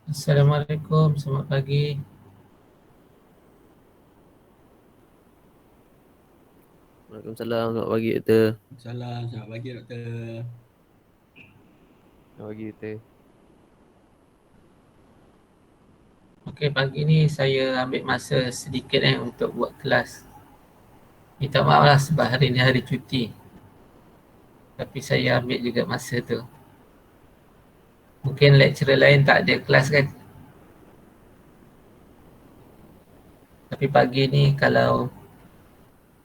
Assalamualaikum, selamat pagi. Waalaikumsalam, selamat pagi Doktor. Salam, selamat pagi doktor. Selamat pagi Doktor. Okey, pagi ni saya ambil masa sedikit untuk buat kelas. Minta maaf lah sebab hari ni hari cuti. Tapi saya ambil juga masa tu. Mungkin lecturer lain tak ada kelas kan. Tapi pagi ni kalau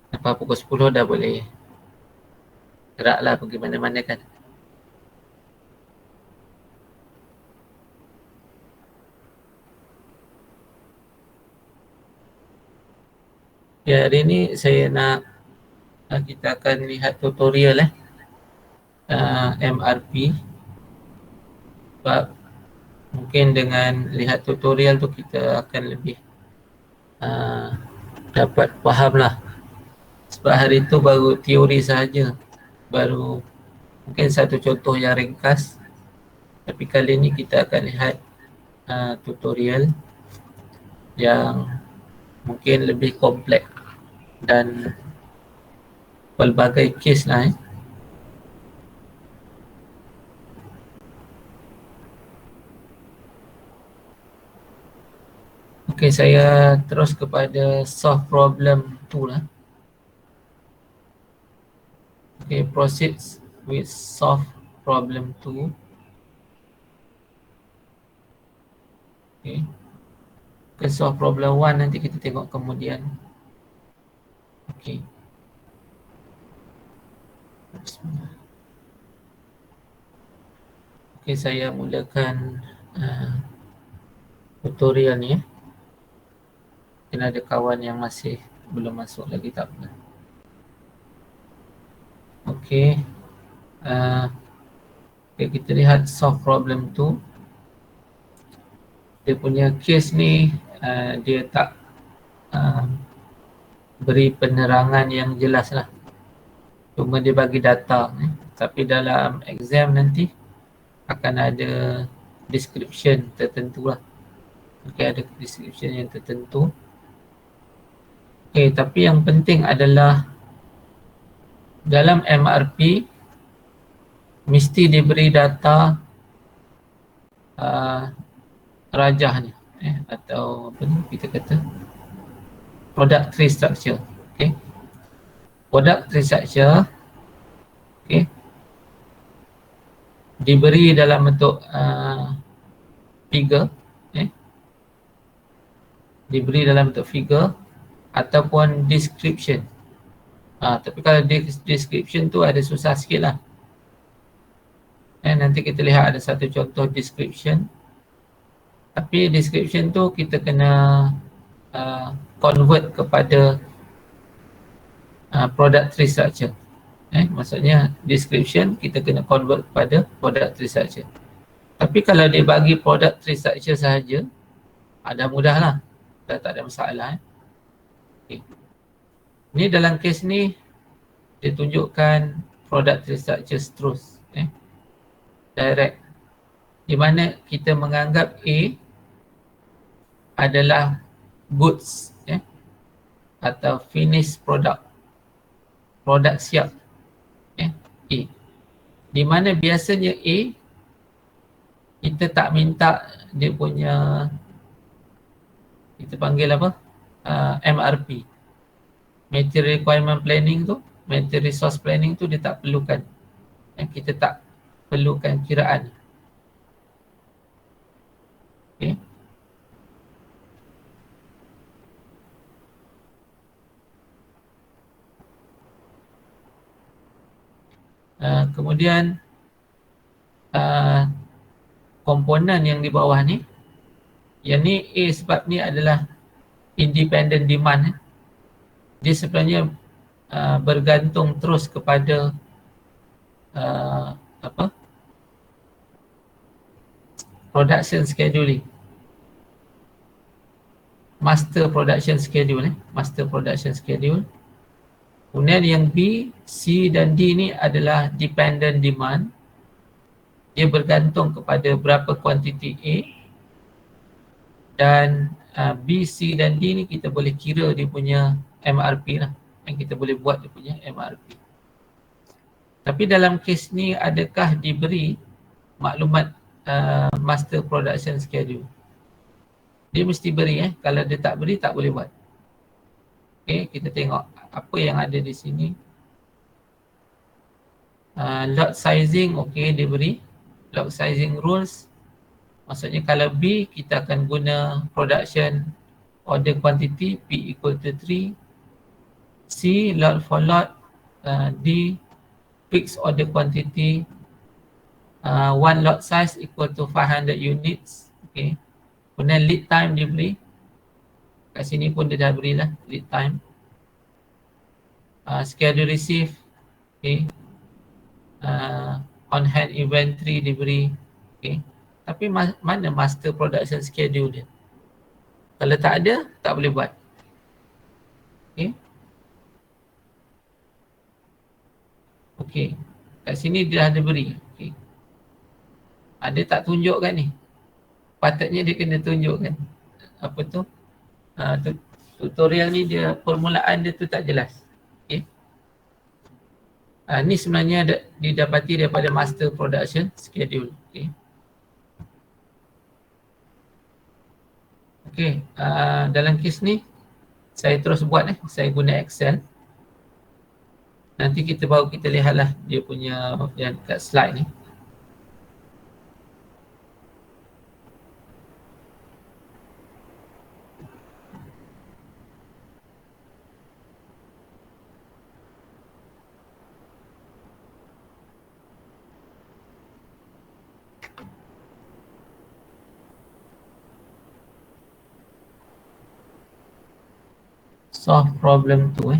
lepas pukul 10 dah boleh geraklah pergi mana-mana kan. Ya, hari ni saya nak kita akan lihat tutorial MRP. Sebab mungkin dengan lihat tutorial tu kita akan lebih dapat faham lah. Sebab hari tu baru teori sahaja, baru mungkin satu contoh yang ringkas. Tapi kali ni kita akan lihat tutorial yang mungkin lebih kompleks dan pelbagai kes lah. Okey, saya terus kepada solve problem 2 lah. Okay, proceed with solve problem 2. Okay. Okay, solve problem 1 nanti kita tengok kemudian. Okay. Bismillah. Okay, saya mulakan tutorial ni. Mungkin ada kawan yang masih belum masuk lagi, tak apa. Okay. Okay, kita lihat solve problem 2. Dia punya case ni dia tak beri penerangan yang jelas lah. Cuma dia bagi data. Tapi dalam exam nanti akan ada description tertentu lah. Okay, ada description yang tertentu. Okay, tapi yang penting adalah dalam MRP mesti diberi data rajahnya atau apa ni kita kata product tree structure. Okay, product tree structure diberi dalam bentuk figure, diberi dalam bentuk figure ataupun description. Tapi kalau description tu ada susah sikit lah. Nanti kita lihat ada satu contoh description. Tapi description tu kita kena convert kepada product tree structure. Maksudnya description kita kena convert kepada product tree structure. Tapi kalau dia bagi product tree structure sahaja, dah mudah lah, dah tak ada masalah. Okay. Ni dalam kes ni dia tunjukkan product tree structure terus, direct, di mana kita menganggap A adalah goods atau finished product, produk siap, A. Di mana biasanya A kita tak minta dia punya, kita panggil apa, MRP, Material Requirement Planning tu, Material Resource Planning tu dia tak perlukan. Kita tak perlukan kiraan. Okay. Kemudian komponen yang di bawah ni, yang ni A sebab ni adalah independent demand. Dia sebenarnya bergantung terus kepada production scheduling, master production schedule, master production schedule. Kemudian yang B, C dan D ni adalah dependent demand. Dia bergantung kepada berapa kuantiti A Dan B, C dan D ni kita boleh kira dia punya MRP lah. Yang kita boleh buat dia punya MRP. Tapi dalam kes ni adakah diberi maklumat master production schedule? Dia mesti beri Kalau dia tak beri tak boleh buat. Okay, kita tengok apa yang ada di sini. Lot sizing, okay, dia beri. Lot sizing rules. Maksudnya kalau B, kita akan guna production order quantity P equal to 3. C, lot for lot. D, fixed order quantity. One lot size equal to 500 units. Okay. Kemudian lead time dia beri. Kat sini pun dia dah berilah lead time. Schedule receive. Okay. On hand inventory diberi. Okay. Tapi mana master production schedule dia? Kalau tak ada, tak boleh buat. Okay. Okay. Kat sini dia dah ada beri. Okay. Dia tak tunjukkan ni. Patutnya dia kena tunjukkan. Apa tu? Tutorial ni dia, permulaan dia tu tak jelas. Okay. Ni sebenarnya didapati daripada master production schedule. Okay. Okay. Dalam kes ni saya terus buat saya guna Excel. Nanti kita baru kita lihatlah dia punya yang kat slide ni. Solve problem tu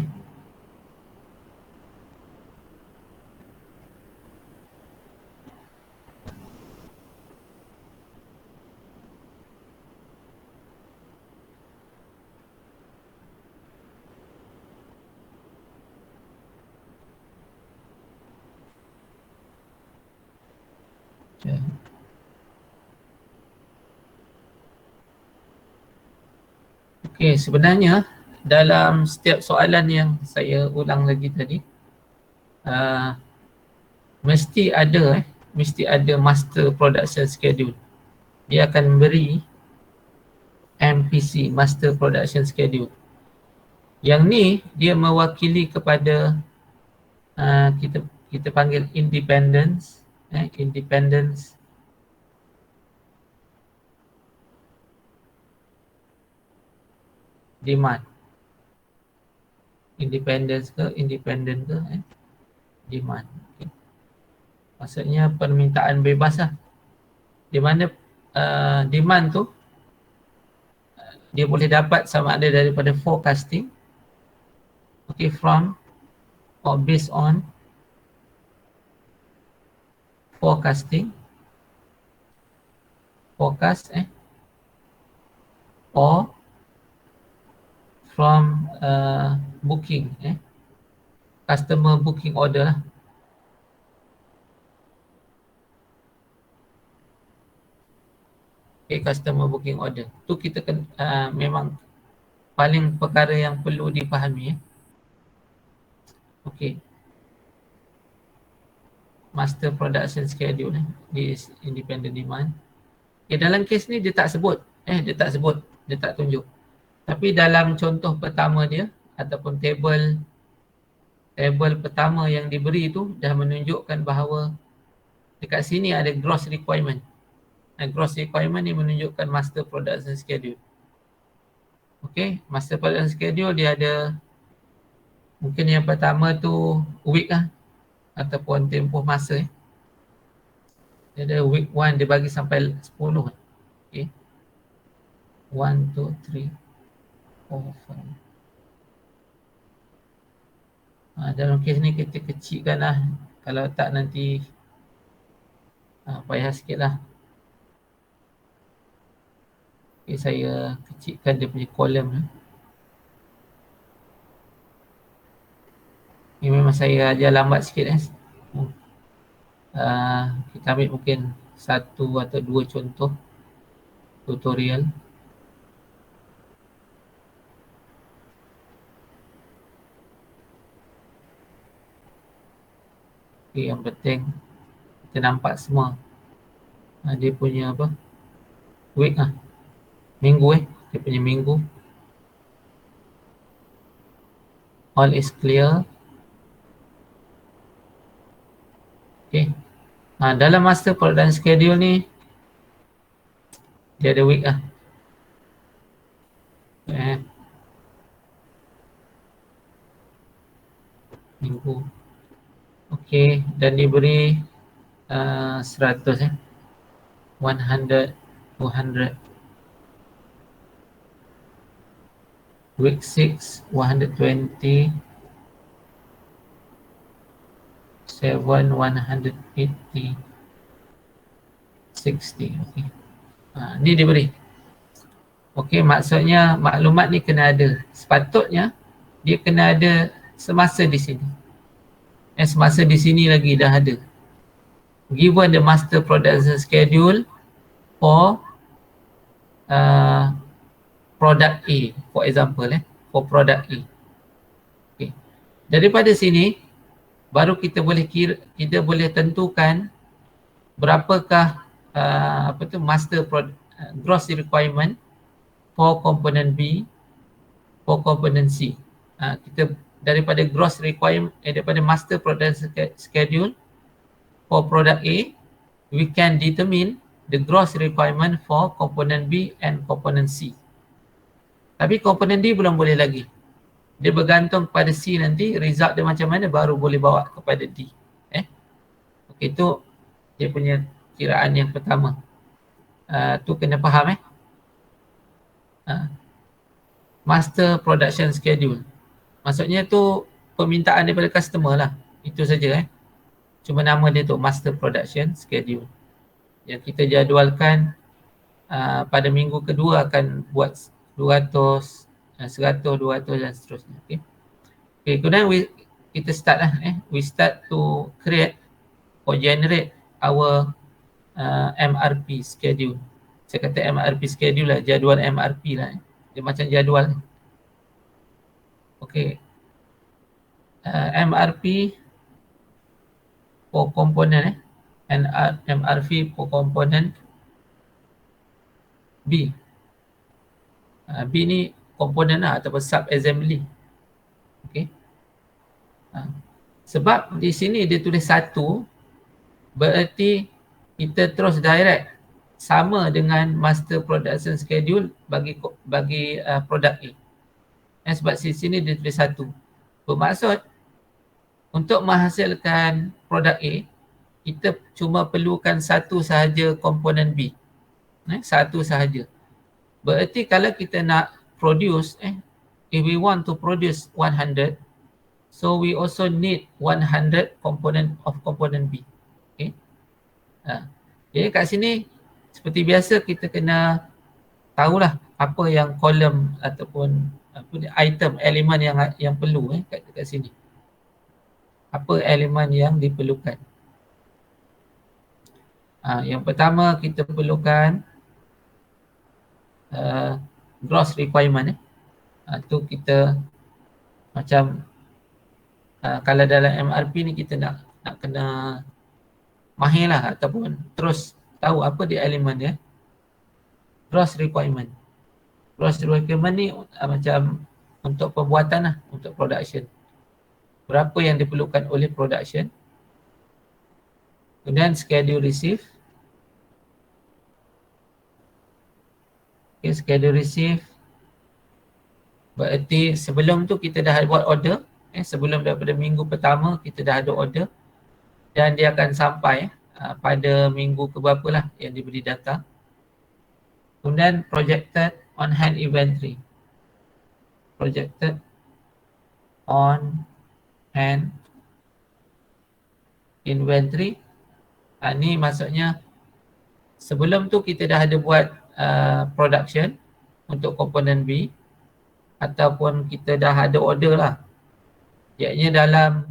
Okay, sebenarnya dalam setiap soalan yang saya ulang lagi tadi, mesti ada master production schedule. Dia akan beri MPC, master production schedule. Yang ni dia mewakili kepada kita panggil independence, independence demand. Independent ke demand. Okay. Maksudnya permintaan bebas lah. Di mana demand tu dia boleh dapat sama ada daripada forecasting, okay, from or based on forecasting, forecast or from booking, customer booking order lah. Okay, customer booking order. Tu kita memang paling perkara yang perlu dipahami. Okay. Master production schedule di independent demand. Okay, dalam kes ni dia tak sebut. Dia tak tunjuk. Tapi dalam contoh pertama dia ataupun table pertama yang diberi tu dah menunjukkan bahawa dekat sini ada gross requirement. Gross requirement ni menunjukkan master production schedule. Okay, master production schedule dia ada mungkin yang pertama tu week lah ataupun tempoh masa. Dia ada week 1 dia bagi sampai 10. Okay. 1, 2, 3. Dalam kes ni kita kecilkan lah. Kalau tak nanti payah sikit lah. Okay, saya kecilkan dia punya kolom. Ini memang saya ajar lambat sikit. Kita ambil mungkin 1 atau 2 contoh tutorial. Okay, yang penting kita nampak semua dia punya apa, week minggu dia punya minggu. All is clear. Okay. Dalam master production schedule ni dia ada week minggu. Okay, dan diberi 100 100, 200. Week 6 120, 7 180, 60. Okay. Ni diberi. Okay, maksudnya maklumat ni kena ada. Sepatutnya dia kena ada semasa di sini. Semasa di sini lagi dah ada. Given the master production schedule for product A, for example, for product A. Okay. Daripada sini baru kita boleh tentukan berapakah master gross requirement for component B, for component C. Kita daripada gross requirement, daripada master production schedule for product A, we can determine the gross requirement for component B and component C. Tapi component D belum boleh lagi. Dia bergantung kepada C nanti, result dia macam mana baru boleh bawa kepada D. Okay, itu dia punya kiraan yang pertama. Tu kena faham master production schedule. Maksudnya tu permintaan daripada customer lah. Itu saja Cuma nama dia tu master production schedule. Yang kita jadualkan pada minggu kedua akan buat 200, 100, 200 dan seterusnya. Okay, kemudian kita start we start to create or generate our MRP schedule. Saya kata MRP schedule lah, jadual MRP lah. Dia macam jadual. Okay. MRP for component and MRP for component B. B ni komponen lah ataupun sub assembly. Okay. Sebab di sini dia tulis 1, berarti kita terus direct sama dengan master production schedule bagi produk A. Sebab di sini dia tulis 1. Bermaksud untuk menghasilkan produk A, kita cuma perlukan satu sahaja komponen B. Satu sahaja. Berarti kalau kita nak produce, if we want to produce 100, so we also need 100 component of component B. Okay. Jadi kat sini seperti biasa kita kena tahulah apa yang kolom ataupun item, elemen yang perlu kat sini. Apa elemen yang diperlukan. Yang pertama kita perlukan gross requirement. Tu kita macam kalau dalam MRP ni kita nak kena mahir lah ataupun terus tahu apa dia elemen dia. Gross requirement. Gross requirement ni macam untuk pembuatan lah, untuk production. Berapa yang diperlukan oleh production. Kemudian schedule receive. Okay, schedule receive. Berarti sebelum tu kita dah buat order. Sebelum daripada minggu pertama kita dah ada order. Dan dia akan sampai pada minggu keberapa lah yang diberi data. Kemudian projected on hand inventory. Projected on hand inventory. Ni maksudnya sebelum tu kita dah ada buat production untuk komponen B ataupun kita dah ada order lah. Iaitu dalam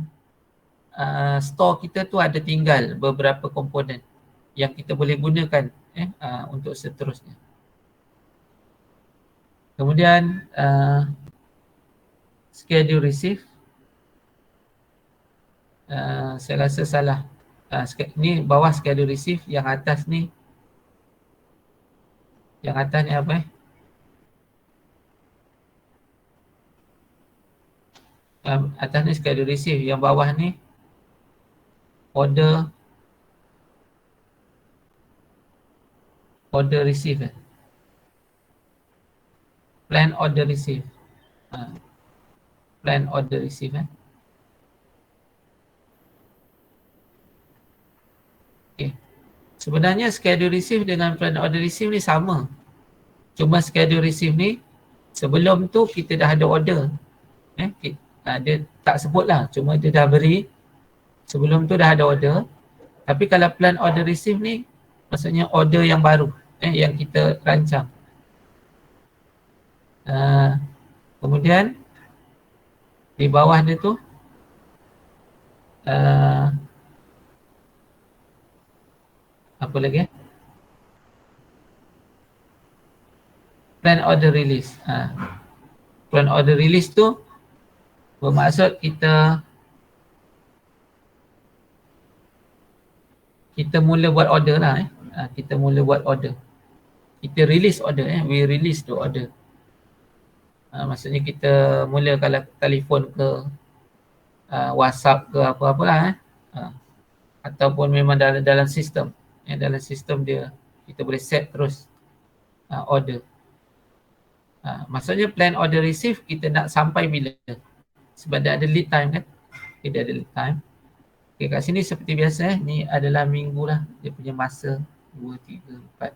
store kita tu ada tinggal beberapa komponen yang kita boleh gunakan untuk seterusnya. Kemudian schedule receive. Saya rasa salah. Ni bawah schedule receive, yang atas ni apa atas ni schedule receive, yang bawah ni order receive. Plan order receive. Plan order receive. Okay. Sebenarnya schedule receive dengan plan order receive ni sama. Cuma schedule receive ni sebelum tu kita dah ada order. Dia tak sebut lah, cuma dia dah beri sebelum tu dah ada order. Tapi kalau plan order receive ni maksudnya order yang baru yang kita rancang. Kemudian di bawah dia tu apa lagi? Plan order release. Plan order release tu bermaksud kita mula buat order lah. Kita mula buat order. Kita release order. We release the order. Maksudnya kita mula kalau telefon ke WhatsApp ke apa-apa lah. Ataupun memang dalam sistem. Dalam sistem dia kita boleh set terus order. Maksudnya plan order receive kita nak sampai bila? Sebab dia ada lead time kan? Dia ada lead time. Okay, kat sini seperti biasa ni adalah minggu lah. Dia punya masa 2, 3, 4.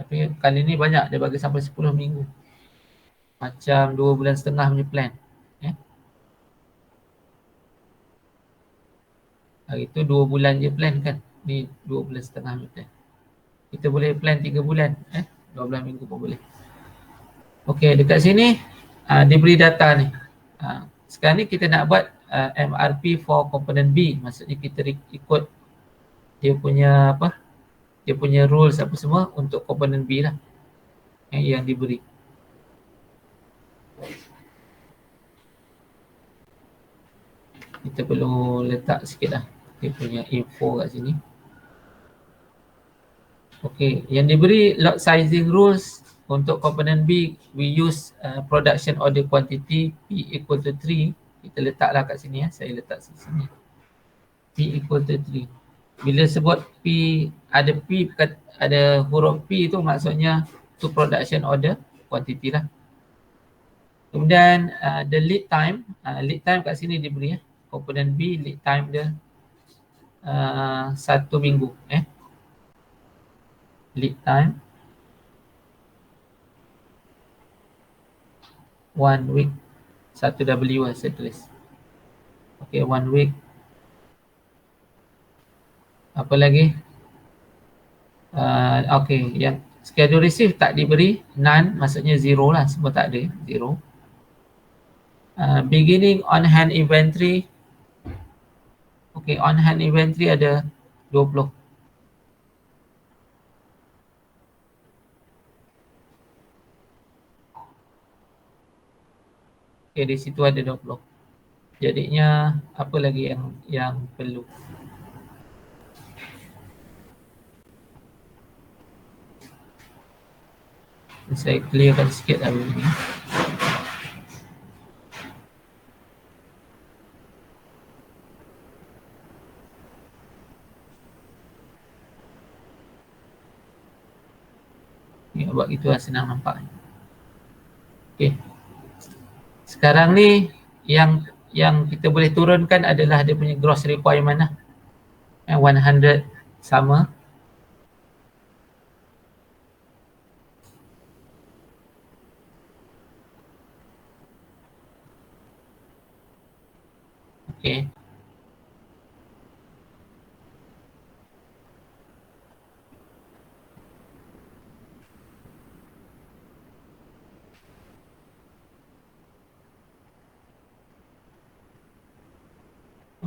Tapi kali ni banyak, dia bagi sampai 10 minggu. Macam 2,5 bulan punya plan. Hari tu 2 bulan je plan kan. Ni 2,5 bulan punya plan. Kita boleh plan 3 bulan. 12 minggu pun boleh. Okey, dekat sini dia beri data ni. Sekarang ni kita nak buat MRP for component B. Maksudnya kita ikut dia punya apa? Dia punya rules apa semua untuk component B lah. Yang diberi. Kita perlu letak sikit lah dia punya info kat sini. Okey, yang diberi lot sizing rules untuk component B, we use production order quantity P equal to 3. Kita letaklah kat sini saya letak sini. P equal to 3. Bila sebut P, ada huruf P tu maksudnya to production order quantity lah. Kemudian the lead time kat sini diberi component B, lead time dia 1 minggu lead time 1 week, 1 W saya tulis. Okay, 1 week. Apa lagi? Okay, yang schedule receive tak diberi, none, maksudnya zero lah, semua tak ada, zero. Beginning on hand inventory. Okay, on hand inventory ada 20. Okay, di situ ada 20. Jadinya apa lagi yang perlu? Saya clearkan sikit lah ni. Ni buat gitu lah, senang nampak. Okay. Sekarang ni yang kita boleh turunkan adalah dia punya gross requirement lah. 100 sama. Okay.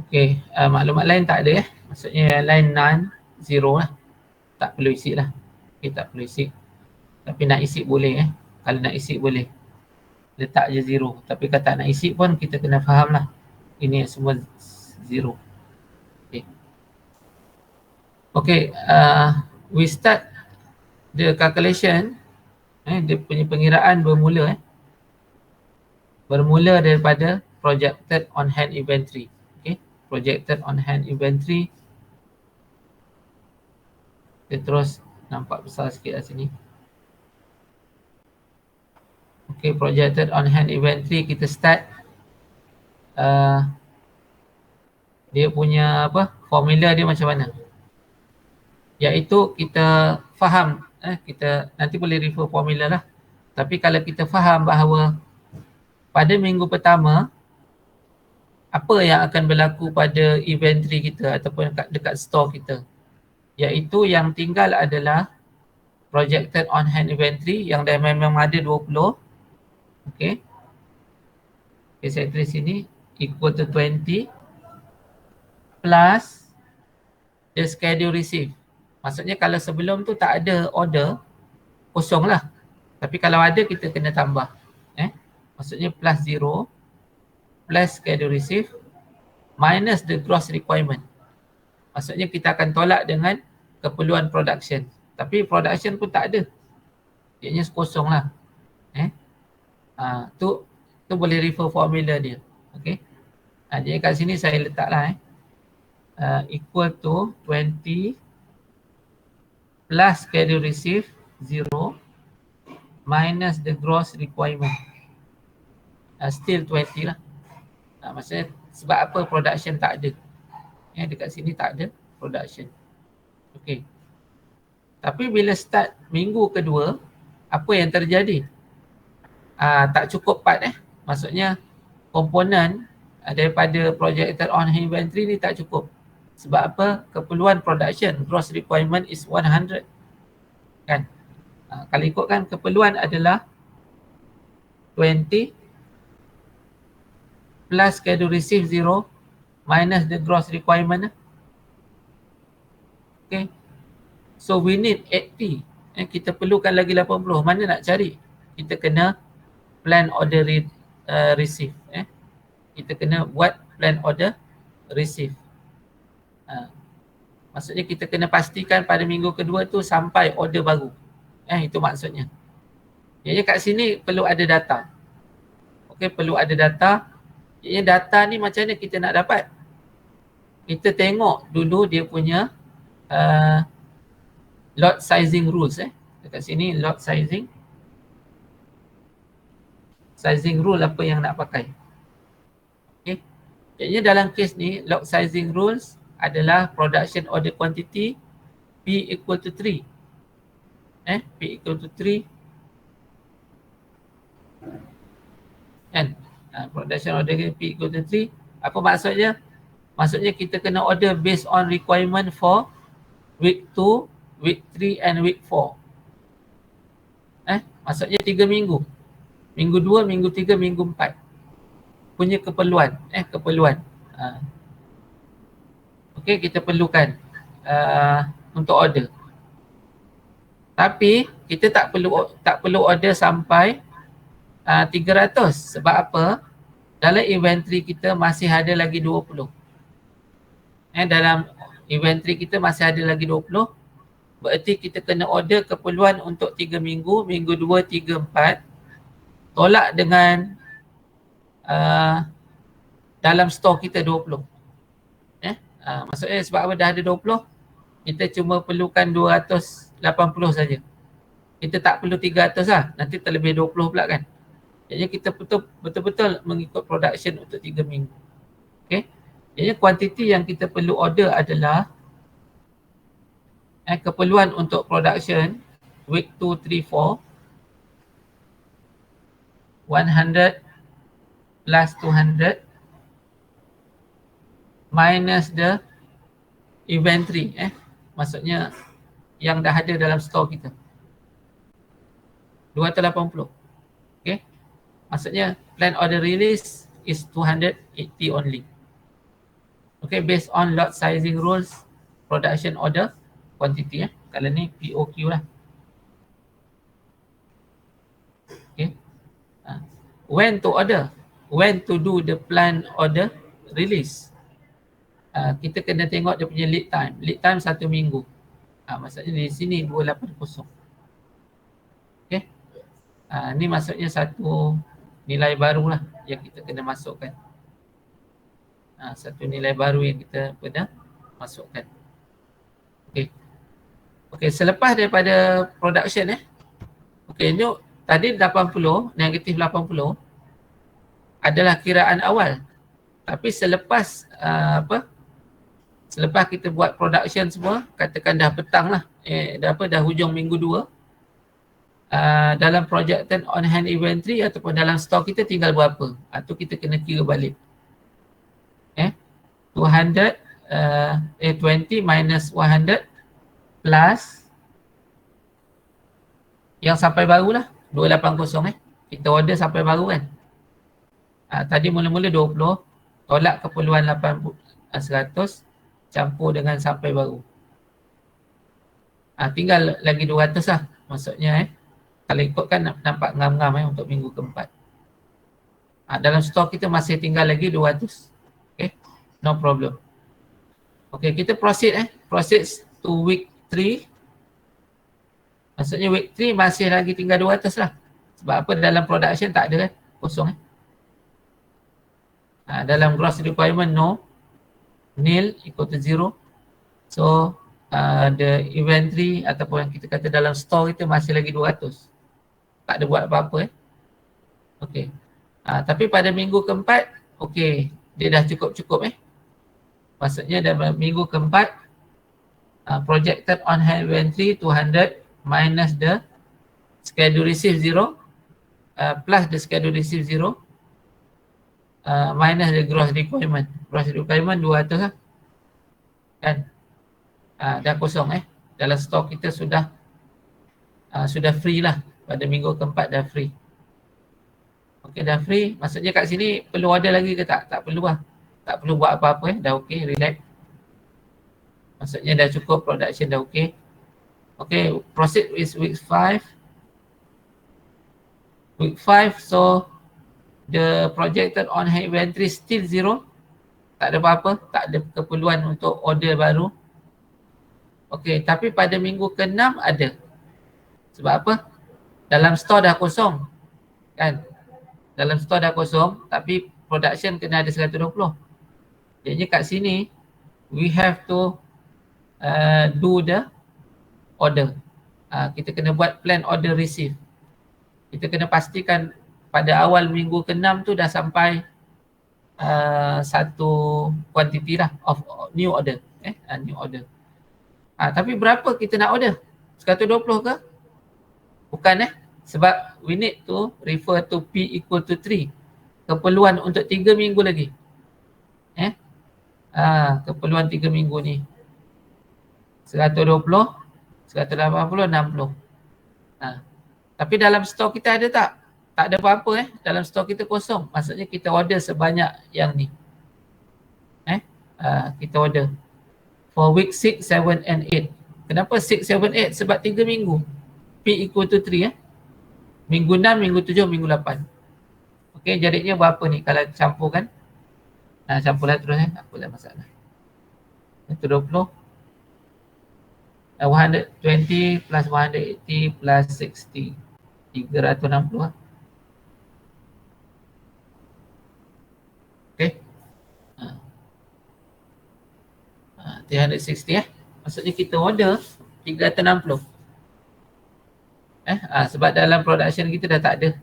Okay, maklumat lain tak ada maksudnya lain none, zero lah. Tak perlu isi lah. Okay, tak perlu isi. Tapi nak isi boleh kalau nak isi boleh. letak je 0. Tapi kalau tak nak isi pun kita kena faham lah. Ini semua 0. Okay. Okay, we start the calculation. Dia punya pengiraan bermula daripada projected on hand inventory. Okay, projected on hand inventory. Dia terus nampak besar sikit lah sini. Okay, projected on hand inventory kita start. Dia punya formula dia macam mana? Iaitu kita faham, kita nanti boleh refer formula lah. Tapi kalau kita faham bahawa pada minggu pertama apa yang akan berlaku pada inventory kita ataupun dekat store kita, iaitu yang tinggal adalah projected on hand inventory yang dah memang ada 20. Okay, saya tulis sini equal to 20 plus the schedule receive. Maksudnya kalau sebelum tu tak ada order, kosong lah. Tapi kalau ada kita kena tambah. Maksudnya plus 0 plus schedule receive minus the gross requirement. Maksudnya kita akan tolak dengan keperluan production. Tapi production pun tak ada. Ianya kosong lah. Tu boleh refer formula dia. Okay. Jadi kat sini saya letaklah equal to 20 plus schedule receive 0 minus the gross requirement. Still 20 lah. Maksudnya sebab apa production tak ada. Dekat sini tak ada production. Okay. Tapi bila start minggu kedua, apa yang terjadi? Tak cukup part Maksudnya komponen daripada projected on hand inventory ni tak cukup. Sebab apa? Keperluan production, gross requirement is 100. Kan? Kalau ikutkan keperluan adalah 20 plus schedule receive 0 minus the gross requirement. Okay. So we need 80. Kita perlukan lagi 80. Mana nak cari? Kita kena plan order receive. Kita kena buat plan order receive. Maksudnya kita kena pastikan pada minggu kedua tu sampai order baru. Itu maksudnya. Jadi kat sini perlu ada data. Okay, perlu ada data. Jadi data ni macam mana kita nak dapat? Kita tengok dulu dia punya lot sizing rules. Dekat sini lot sizing. Sizing rule apa yang nak pakai. Okay. Jadi dalam kes ni lot sizing rules adalah production order quantity P equal to 3. P equal to 3. Kan? Production order P equal to 3. Apa maksudnya? Maksudnya kita kena order based on requirement for week 2, week 3 and week 4. Maksudnya 3 minggu. Minggu 2, minggu 3, minggu 4. Punya keperluan. Keperluan. Okey, kita perlukan untuk order. Tapi kita tak perlu order sampai 300. Sebab apa? Dalam inventory kita masih ada lagi 20. Dalam inventory kita masih ada lagi 20. Berarti kita kena order keperluan untuk 3 minggu, minggu 2, 3, 4. Tolak dengan dalam stor kita 20. Maksudnya sebab apa dah ada 20, kita cuma perlukan 280 saja. Kita tak perlu 300 lah, nanti terlebih 20 pula kan. Jadi kita betul-betul mengikut production untuk 3 minggu. Okay. Jadi kuantiti yang kita perlu order adalah keperluan untuk production week 2, 3, 4 100 plus 200 minus the inventory. Maksudnya yang dah ada dalam store kita. 280. Okay. Maksudnya plan order release is 280 only. Okay, based on lot sizing rules, production order quantity. Kalau ni POQ lah. Okay. when to order, when to do the plan order release. Kita kena tengok dia punya lead time. Lead time 1 minggu. Maksudnya di sini 280. Okay. Ni maksudnya satu nilai baru lah yang kita kena masukkan. Satu nilai baru yang kita kena masukkan. Okay. Okay, selepas daripada production okay, ni tadi 80, negatif 80 adalah kiraan awal. Tapi selepas selepas kita buat production semua, katakan dah petang lah, dah hujung minggu 2, dalam projected on hand inventory ataupun dalam stok kita tinggal berapa? Itu kita kena kira balik. 20 minus 100 plus yang sampai baru lah 280 kita order sampai baru kan. Tadi mula-mula 20, tolak keperluan 100 campur dengan sampai baru. Tinggal lagi 200 lah maksudnya kalau ikutkan nampak ngam-ngam untuk minggu keempat. Dalam stok kita masih tinggal lagi 200. Okay, no problem. Okay, kita proceed to week 3. Maksudnya week 3 masih lagi tinggal 200 lah. Sebab apa dalam production tak ada kosong dalam gross requirement no, nil equal to 0. So the inventory ataupun yang kita kata dalam store kita masih lagi 200. Tak ada buat apa-apa Okay. Tapi pada minggu keempat, okay, dia dah cukup-cukup Maksudnya dalam minggu keempat, projected on hand inventory 200 minus the schedule receive 0 plus the schedule receive 0 minus the gross requirement. Gross requirement 200 lah. Kan? Dah kosong Dalam stok kita sudah free lah. Pada minggu keempat dah free. Okay, dah free. Maksudnya kat sini perlu order lagi ke tak? Tak perlu lah. Tak perlu buat apa-apa dah okay, relax. Maksudnya dah cukup, production dah okay. Okay, proceed with week 5. Week 5, so the projected on hand inventory still 0. Tak ada apa-apa, tak ada keperluan untuk order baru. Okay, tapi pada minggu ke-6 ada. Sebab apa? Dalam store dah kosong. Kan? Dalam store dah kosong, tapi production kena ada 120. Jadi kat sini, we have to do the order. Kita kena buat plan order receive. Kita kena pastikan pada awal minggu ke-6 tu dah sampai satu quantity lah of new order. New order. Tapi berapa kita nak order? 120 ke? Bukan sebab we need to refer to P equal to 3. Keperluan untuk 3 minggu lagi. Keperluan 3 minggu ni. 120, 180, 60. Tapi dalam stok kita ada tak? Tak ada apa-apa dalam stok kita kosong. Maksudnya kita order sebanyak yang ni. Kita order. For week 6, 7 and 8. Kenapa 6, 7, 8? Sebab 3 minggu. P equal to 3 Minggu 6, minggu 7, minggu 8. Okey, jadinya berapa ni kalau campurkan? Campurlah terus apalah masalah. 120. 120 plus 180 plus 60. 360 Okay. 360 Maksudnya kita order 360. Sebab dalam production kita dah tak ada.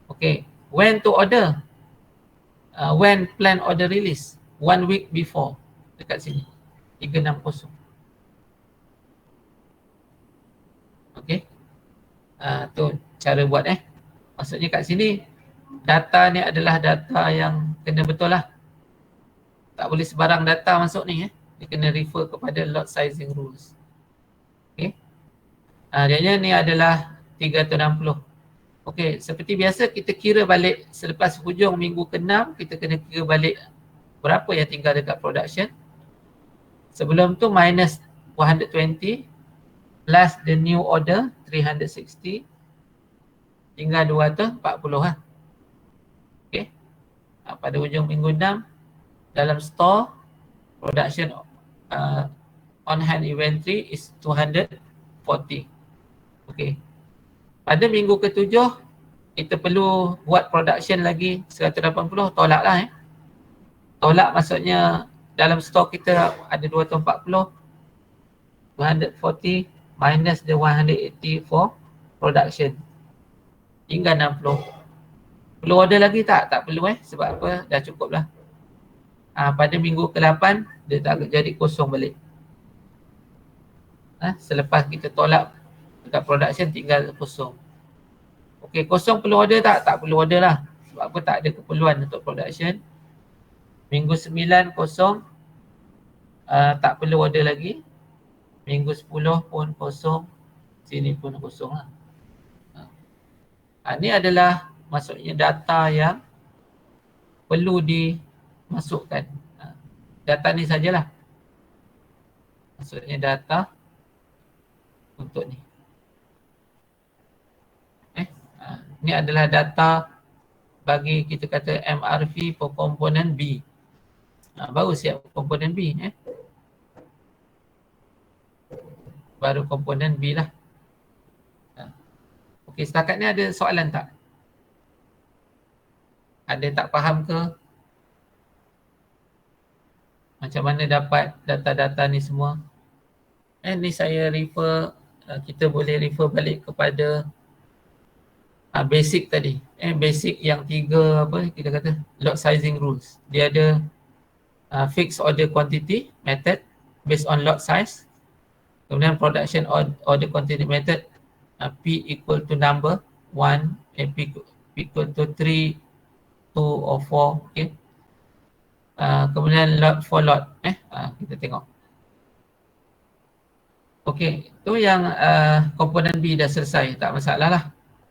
Okay. When to order? When plan order release? 1 week before. Dekat sini. 360. Okay. Tu cara buat Maksudnya kat sini data ni adalah data yang kena betul lah. Tak boleh sebarang data masuk ni Dia kena refer kepada lot sizing rules. Okay. Dia ni adalah 360. Okay, seperti biasa kita kira balik selepas hujung minggu ke-6, kita kena kira balik berapa yang tinggal dekat production. Sebelum tu minus 120 plus the new order 360 tinggal 240 lah. pada hujung minggu 6 dalam store production on hand inventory is 240. Okey. Pada minggu ke-7 kita perlu buat production lagi 180, tolaklah Tolak maksudnya dalam store kita ada 240, 240 minus the 180 for production. Tinggal 60. Perlu order lagi tak? Tak perlu sebab apa? Dah cukup lah. Pada minggu ke-8 dia tak jadi kosong balik. Selepas kita tolak dekat production tinggal kosong. Okey, kosong perlu order tak? Tak perlu order lah. Sebab apa? Tak ada keperluan untuk production. Minggu 9 kosong, tak perlu order lagi. Minggu 10 pun kosong, sini pun kosong lah. Ini adalah maksudnya data yang perlu dimasukkan. Data ni sajalah. Maksudnya data untuk ni. Ini adalah data bagi kita kata MRV for komponen B. Baru siap komponen B. Baru komponen B lah. Okey, setakat ni ada soalan tak? Ada tak faham ke? Macam mana dapat data-data ni semua? Ni saya refer, kita boleh refer balik kepada basic tadi. Basic yang 3 apa kita kata lot sizing rules. Dia ada fixed order quantity method based on lot size. Kemudian production order quantity method, P equal to number 1, P equal to 3, 2 or 4. Okay. Kemudian lot for lot. Kita tengok. Okey, tu yang komponen B dah selesai, tak masalah lah.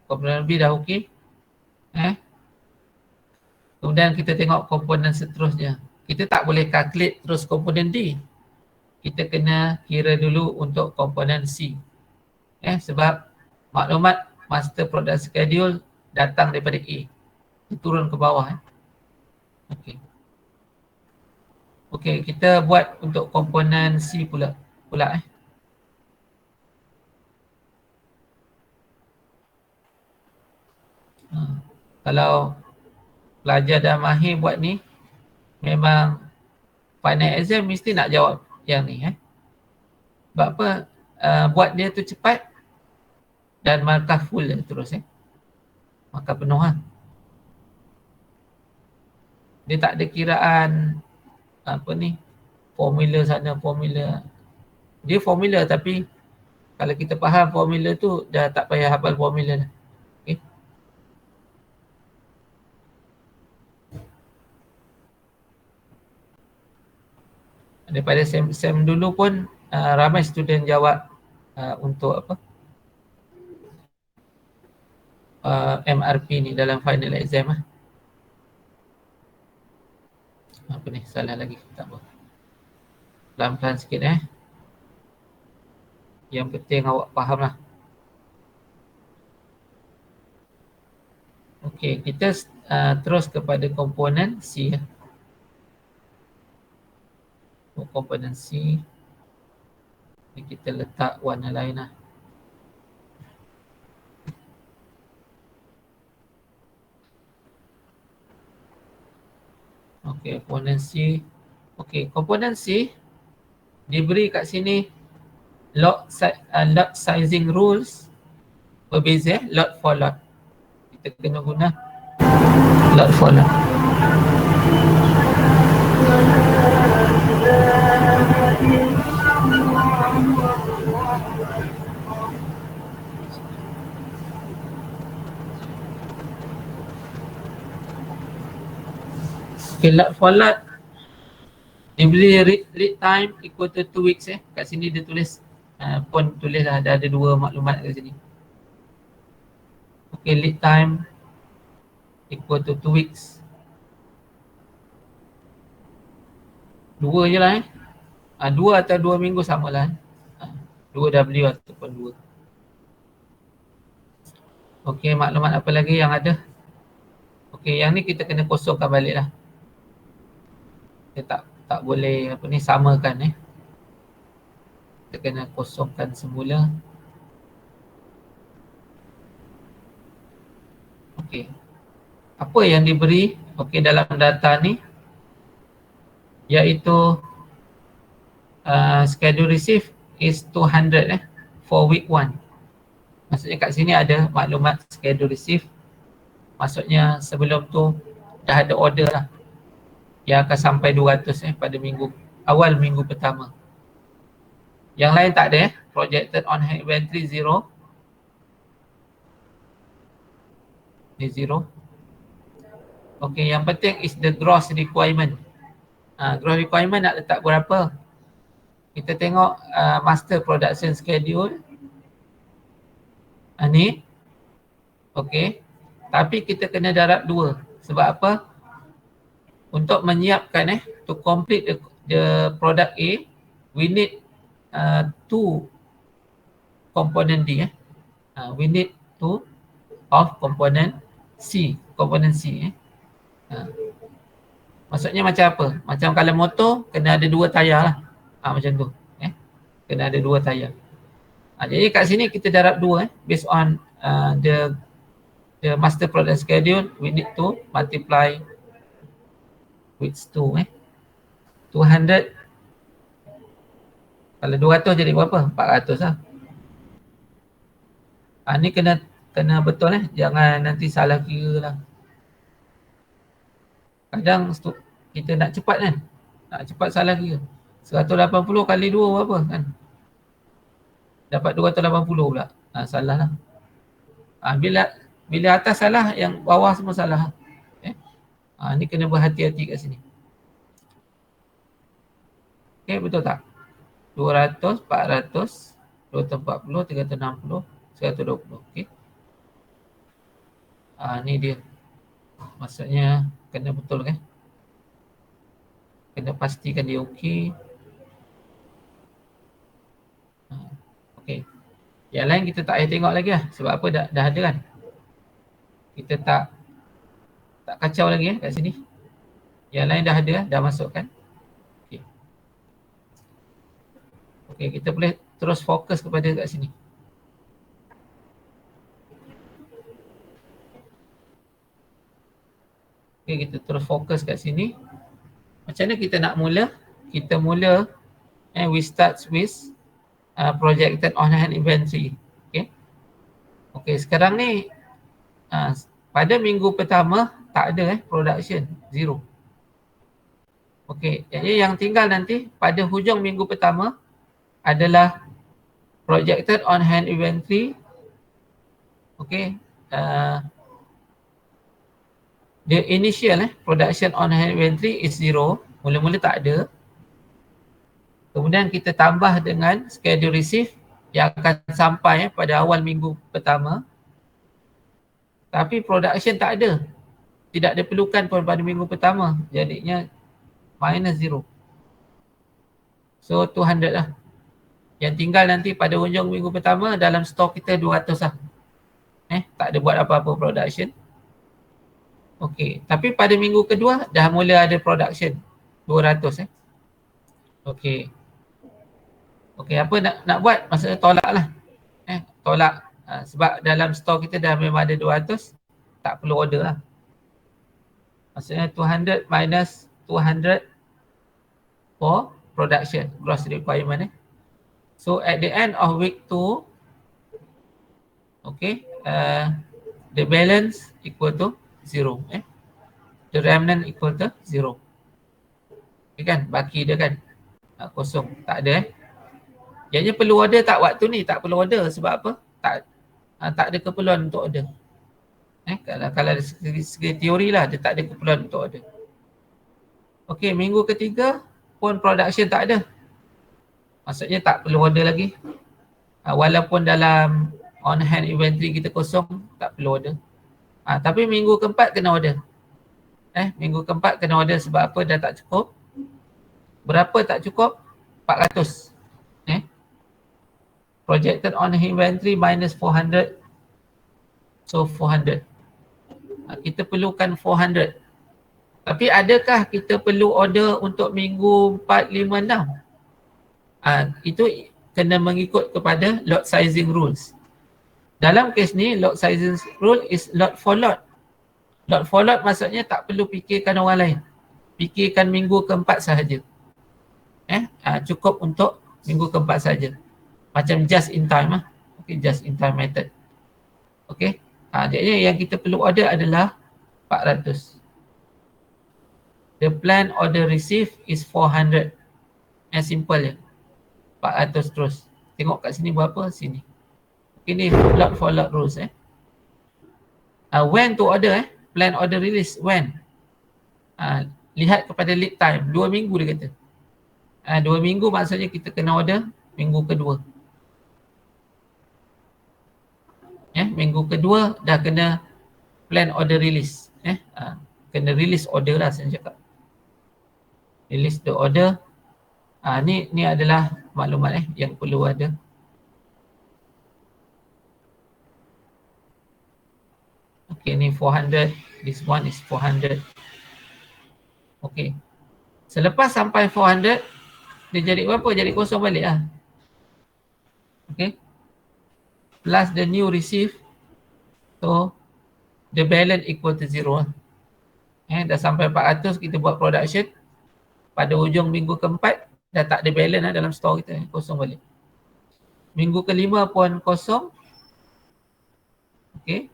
Komponen B dah okey. Kemudian kita tengok komponen seterusnya. Kita tak boleh calculate terus komponen D. Kita kena kira dulu untuk komponen C. Sebab maklumat master product schedule datang daripada A. Dia turun ke bawah. Okey. Okey, kita buat untuk komponen C pula. Kalau pelajar dah mahir buat ni, memang final exam mesti nak jawab yang ni. Sebab apa? Buat dia tu cepat dan markah full terus. Markah penuh lah. Dia tak ada kiraan apa ni, formula sana, formula. Dia formula tapi kalau kita faham formula tu dah tak payah hafal formula dah. Okay. Daripada sem dulu pun ramai student jawab untuk apa? MRP ni dalam final exam lah. Apa ni? Salah lagi. Tak apa. Pelan-pelan sikit Yang penting awak faham lah. Okey, kita terus kepada komponen C. Komponen C ni kita letak warna lain lah. Okey, komponen C. Okey, komponen C diberi kat sini lot sizing rules berbeza, lot for lot. Kita kena guna lot for lot. Okay, lot for lot diberi lead time equal to 2 weeks. Kat sini dia tulis pun tulis lah, ada 2 maklumat kat sini. Okay, lead time equal to 2 weeks. 2 je lah 2 atau 2 minggu sama lah 2W ataupun 2. Okay, maklumat apa lagi yang ada? Okey, yang ni kita kena kosongkan balik lah. Kita tak boleh apa ni samakan Kita kena kosongkan semula. Okey. Apa yang diberi dalam data ni iaitu schedule receive is 200 for week 1. Maksudnya kat sini ada maklumat schedule receive. Maksudnya sebelum tu dah ada order lah yang akan sampai 200 pada awal minggu pertama. Yang lain tak ada projected on hand inventory 0. Ni 0. Okey, yang penting is the gross requirement. Gross requirement nak letak berapa? Kita tengok master production schedule. Ni. Okey. Tapi kita kena darab 2. Sebab apa? Untuk menyiapkan to complete the product A, we need 2 component D. We need 2 of component C. Component C. Maksudnya macam apa? Macam kalau motor kena ada 2 tayar lah. Macam tu. Kena ada 2 tayar. Jadi kat sini kita darab 2 based on the master product schedule, we need to multiply with 2. 200. Kalau 200 jadi berapa? 400 lah. Ni kena betul jangan nanti salah kira lah. Kadang kita nak cepat nak cepat salah kira. 180 kali 2 berapa kan? Dapat 280 pula. Salah lah. Bila atas salah, yang bawah semua salah. Ni kena berhati-hati kat sini. Okay, betul tak? 200, 400, 240, 360, 120. Okay. Ni dia. Maksudnya kena betul kan? Kena pastikan dia okey. Okey. Yang lain kita tak payah tengok lagi lah. Sebab apa dah ada kan? Kita tak kacau lagi kat sini. Yang lain dah ada, dah masukkan. Okey. Okey, kita boleh terus fokus kepada kat sini. Okey, kita terus fokus kat sini. Macam mana kita nak mula? Kita mula we start with projected on hand inventory. Okey. Okey, sekarang ni pada minggu pertama tak ada production 0. Okey, jadi yang tinggal nanti pada hujung minggu pertama adalah projected on hand inventory. Okey, the initial production on hand inventory is 0. Mula-mula tak ada. Kemudian kita tambah dengan schedule receive yang akan sampai pada awal minggu pertama. Tapi production tak ada. Tidak diperlukan pun pada minggu pertama. Jadinya minus 0. So 200 lah. Yang tinggal nanti pada hujung minggu pertama dalam stok kita 200 lah. Tak ada buat apa-apa production. Okey, tapi pada minggu kedua dah mula ada production 200 Okey. Okey, apa nak buat? Maksudnya tolak lah. Tolak sebab dalam stok kita dah memang ada 200, tak perlu order lah. Maksudnya 200 minus 200 for production, gross requirement So at the end of week 2, okay, the balance equal to 0. The remnant equal to 0. Okay kan, baki dia kan kosong, tak ada Jadinya perlu order tak waktu ni? Tak perlu order sebab apa? Tak ada keperluan untuk order. Kalau dari segi teori lah, dia tak ada keperluan untuk order. Okey, minggu ketiga pun production tak ada. Maksudnya tak perlu order lagi. Walaupun dalam on hand inventory kita kosong, tak perlu order. Tapi minggu keempat kena order. Minggu keempat kena order sebab apa? Dah tak cukup. Berapa tak cukup? 400. Projected on hand inventory minus 400. So 400. kita perlukan 400. Tapi adakah kita perlu order untuk minggu 4, 5, 6? Itu kena mengikut kepada lot sizing rules. Dalam kes ni, lot sizing rule is lot for lot. Lot for lot maksudnya tak perlu fikirkan orang lain. Fikirkan minggu keempat sahaja. Cukup untuk minggu keempat sahaja. Macam just in time. Okay, just in time method. Okay. Jadi yang kita perlu order adalah 400. The plan order received is 400. Simple je. 400 terus. Tengok kat sini berapa? Sini. Ini lot for lot rules. When to order? Plan order release. When? Lihat kepada lead time. 2 minggu dia kata. 2 minggu maksudnya kita kena order minggu kedua. Minggu kedua dah kena plan order release. Kena release order lah saya cakap. Release the order. Ni adalah maklumat yang perlu ada. Okay, ni 400. This one is 400. Okay. Selepas sampai 400, dia jadi berapa? Jadi kosong balik lah. Okay. Plus the new receive. So, the balance equal to 0. Dah sampai 400, kita buat production. Pada hujung minggu keempat, dah tak ada balance dalam store kita. Kosong balik. Minggu kelima pun kosong. Okay.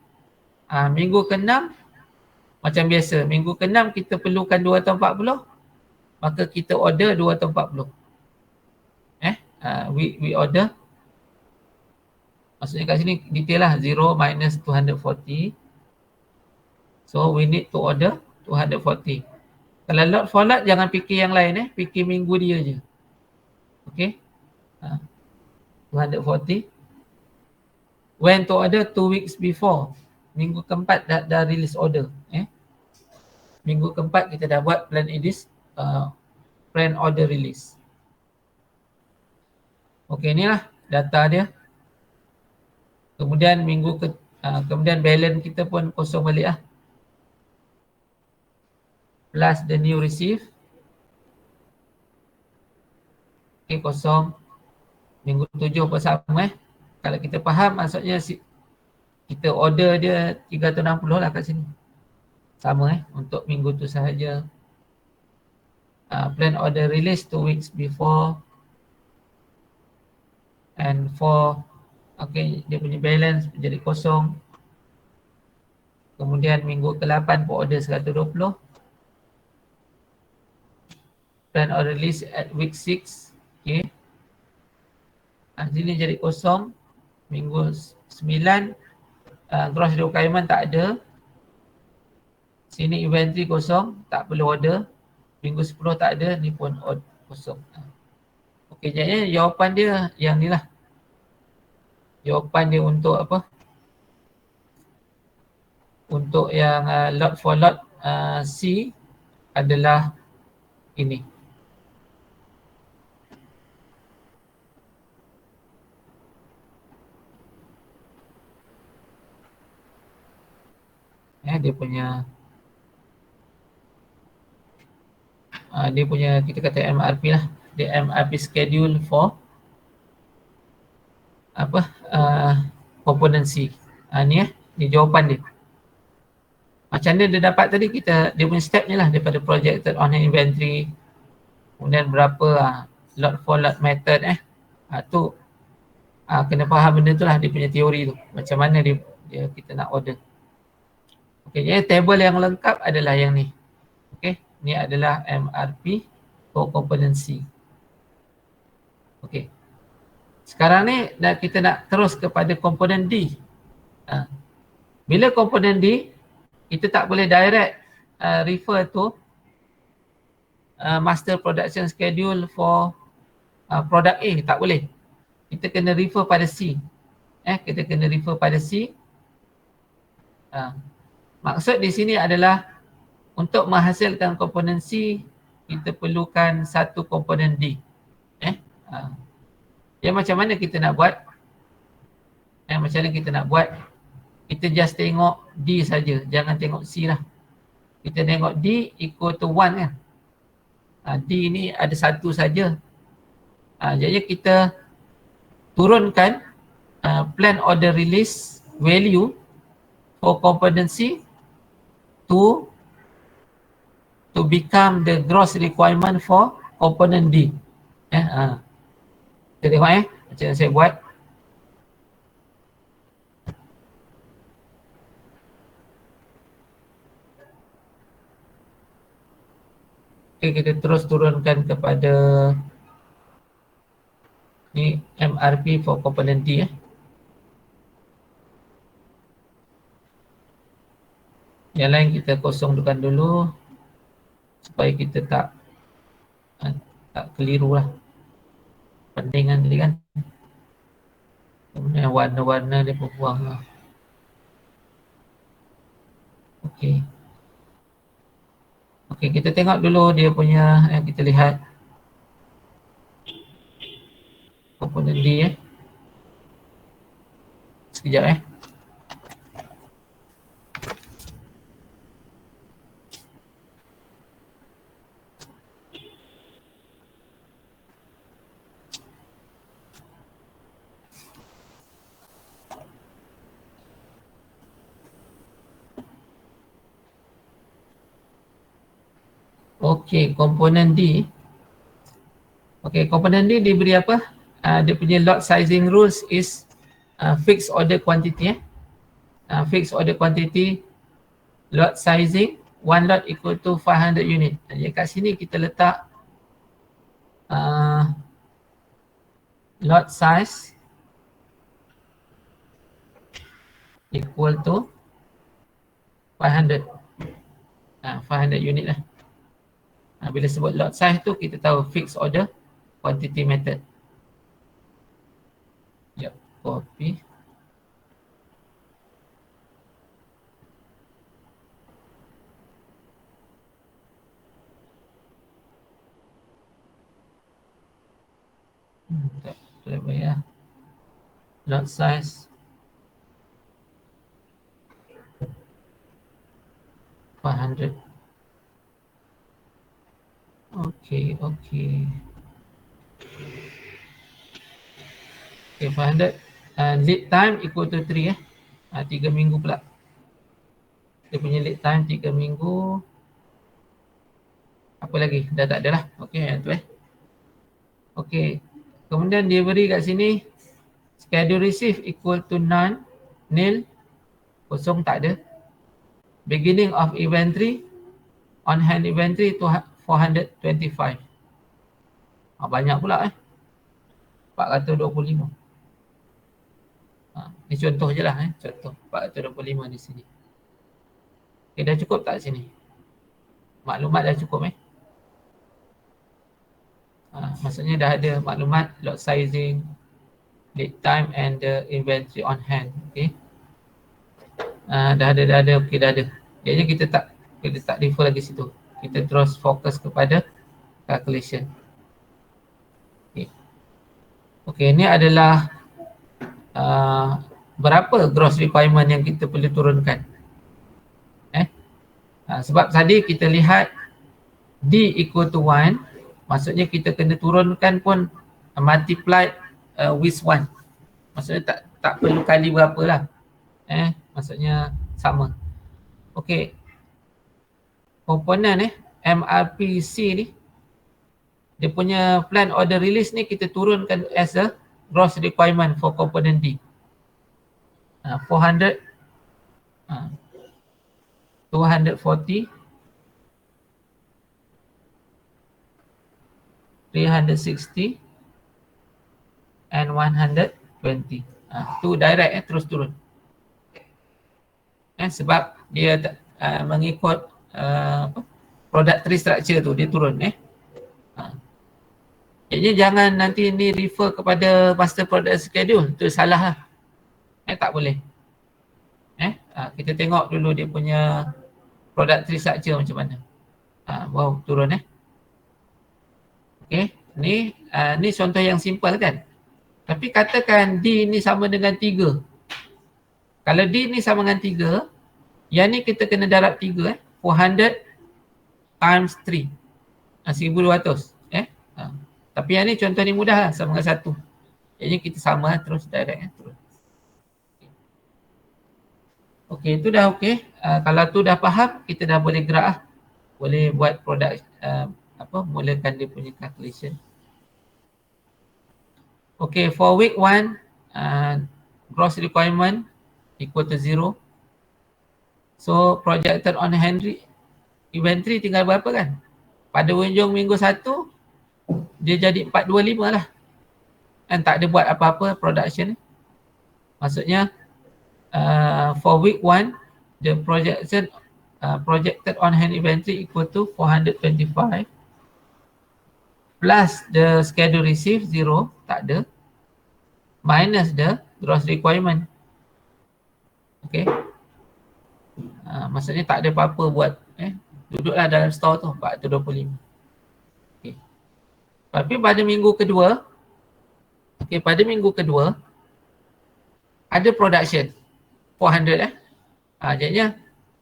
Minggu ke-6 macam biasa. Minggu ke-6 kita perlukan 240. Maka kita order 240. We order. Maksudnya kat sini detail lah. 0 minus 240. So we need to order 240. Kalau lot for lot jangan fikir yang lain. Fikir minggu dia je. Okay. 240. When to order? 2 weeks before. Minggu keempat dah release order. Minggu keempat kita dah buat plan order release. Okey, inilah data dia. Kemudian kemudian balance kita pun kosong balik lah. Plus the new receive. Okey, kosong. Minggu 7 pun sama. Kalau kita faham maksudnya kita order dia 360 lah kat sini. Sama untuk minggu tu sahaja. Plan order release 2 weeks before. And okay, dia punya balance menjadi kosong. Kemudian minggu ke-8 pun order 120. Plan order release at week 6. Okay. Sini jadi kosong. Minggu 9 gross requirement tak ada. Sini inventory kosong, tak perlu order. Minggu 10 tak ada, ni pun kosong. Okey, jadi jawapan dia yang ni lah. Jawapan dia untuk apa? Untuk yang lot for lot C adalah ini. Dia punya kita kata MRP lah. Dia MRP schedule for component C. Ni jawapan dia. Macam mana dia dapat tadi, dia punya step ni lah daripada projected on hand inventory. Kemudian berapa lot for lot method kena faham benda tu lah, dia punya teori tu. Macam mana dia kita nak order. Okey, jadi table yang lengkap adalah yang ni. Okey, ni adalah MRP for component C. Okey. Sekarang ni kita nak terus kepada komponen D. Bila komponen D, kita tak boleh direct refer to master production schedule for product A, tak boleh. Kita kena refer pada C. Kita kena refer pada C. Maksud di sini adalah untuk menghasilkan komponen C, kita perlukan satu komponen D. Macam mana kita nak buat? Macam mana kita nak buat? kita just tengok D saja, jangan tengok C lah. Kita tengok D equal to 1 kan. D ni ada satu saja. Jadi kita turunkan plan order release value for component C to become the gross requirement for component D. Kita tengok macam yang saya buat. Okay, kita terus turunkan kepada ni MRP for component D. Yang lain kita kosongkan dulu supaya kita tak keliru lah pendingan tadi kan. Kemudian warna-warna dia berbuang lah. Okey. Okey, kita tengok dulu dia punya, kita lihat komponen D sekejap Okey, komponen D. Okey, komponen D diberi apa? Dia punya lot sizing rules is fixed order quantity. Fixed order quantity, lot sizing, one lot equal to 500 unit. Jadi kat sini kita letak lot size equal to 500. 500 unit lah. Bila sebut lot size tu kita tahu fixed order quantity method. Yep, copy. Tak boleh bayar. Lot size 500. Okay. Okay, 500. Lead time equal to 3 3 minggu pula. Dia punya lead time 3 minggu. Apa lagi? Dah tak ada lah. Okay, yang tu Okay. Kemudian dia beri kat sini schedule receive equal to none, nil, kosong, tak ada. Beginning of inventory, on hand inventory to 425. Banyak pula 425. Ni contoh je lah contoh 425 di sini. Okay, dah cukup tak sini? Maklumat dah cukup maksudnya dah ada maklumat lot sizing, lead time and the inventory on hand. Okay. Dah ada. Okay, dah ada. Jadi kita tak refer lagi situ. Kita terus fokus kepada calculation. Okay, ini adalah berapa gross requirement yang kita perlu turunkan. Sebab tadi kita lihat D equal to 1, maksudnya kita kena turunkan pun multiply with 1. Maksudnya tak perlu kali berapa lah. Maksudnya sama. Okay. Komponen MRPC ni, dia punya plan order release ni kita turunkan as a gross requirement for component D. 400, 240, 360 and 120. Tu direct terus turun. Sebab dia mengikut product tree structure tu, dia turun Jadi jangan nanti ni refer kepada master product schedule, tu salah lah. Tak boleh. Kita tengok dulu dia punya product tree structure macam mana. Wow, turun Okay, ni contoh yang simple kan. Tapi katakan D ni sama dengan 3. Kalau D ni sama dengan 3, yang ni kita kena darab 3 400 times 3. 1200 Tapi yang ni contoh ni mudah lah, sama dengan 1. Jadi kita sama terus direct terus. Okey, itu dah okey. Kalau tu dah faham, kita dah boleh gerak lah. Boleh buat produk mulakan dia punya calculation. Okay, for week 1, gross requirement equal to 0. So projected on hand inventory tinggal berapa kan? Pada hujung minggu 1, dia jadi 425 lah. Dan tak ada buat apa-apa production ni. Maksudnya for week 1, the projected on hand inventory equal to 425 plus the schedule receive 0, tak ada, minus the gross requirement. Okay. Maksudnya tak ada apa-apa buat. Duduklah dalam store tu 425. Okay. Tapi pada minggu kedua, ada production 400 jadinya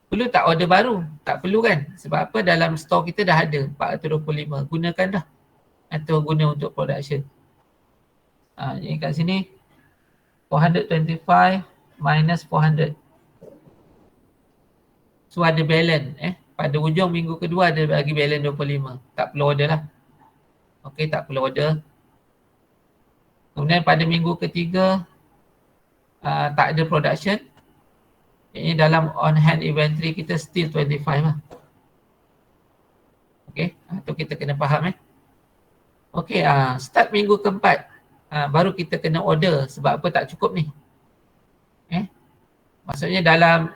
perlu tak order baru? Tak perlu kan? Sebab apa? Dalam store kita dah ada 425. Gunakan dah. Atau guna untuk production. Jadi kat sini 425 minus 400. So ada balance pada hujung minggu kedua ada bagi balance 25. Tak perlu order lah. Okey, tak perlu order. Kemudian pada minggu ketiga tak ada production. Ini dalam on hand inventory kita still 25 lah. Okey, tu kita kena faham Okey, start minggu keempat baru kita kena order. Sebab apa tak cukup ni? Maksudnya dalam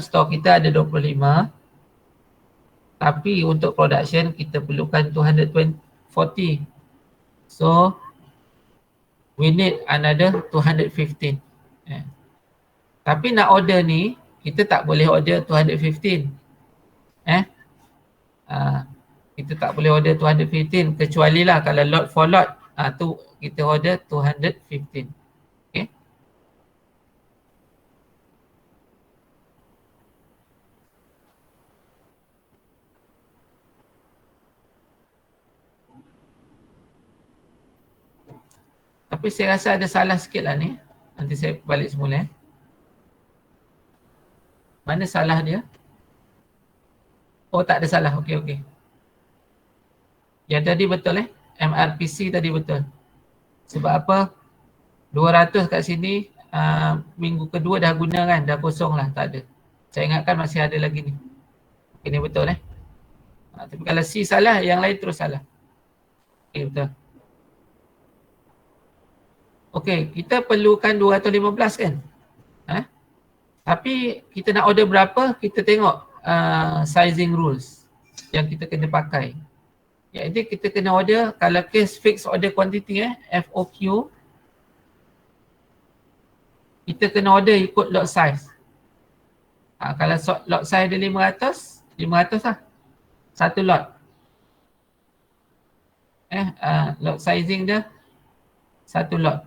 stok kita ada 25, tapi untuk production kita perlukan 240. So we need another 215. Tapi nak order ni kita tak boleh order 215. Kita tak boleh order 215 kecuali lah kalau lot for lot tu kita order 215. Okay. Tapi saya rasa ada salah sikit lah ni. Nanti saya balik semula Mana salah dia? Oh, tak ada salah. Okey. Yang tadi betul MRPC tadi betul. Sebab apa? 200 kat sini minggu kedua dah guna kan, dah kosong lah, tak ada. Saya ingatkan masih ada lagi ni. Ini betul tapi kalau C salah, yang lain terus salah. Okey, betul. Okey, kita perlukan 215 kan? Tapi kita nak order berapa, kita tengok sizing rules yang kita kena pakai. Jadi kita kena order, kalau case fixed order quantity FOQ, kita kena order ikut lot size. Kalau lot size dia 500 lah. Satu lot. Lot sizing dia satu lot.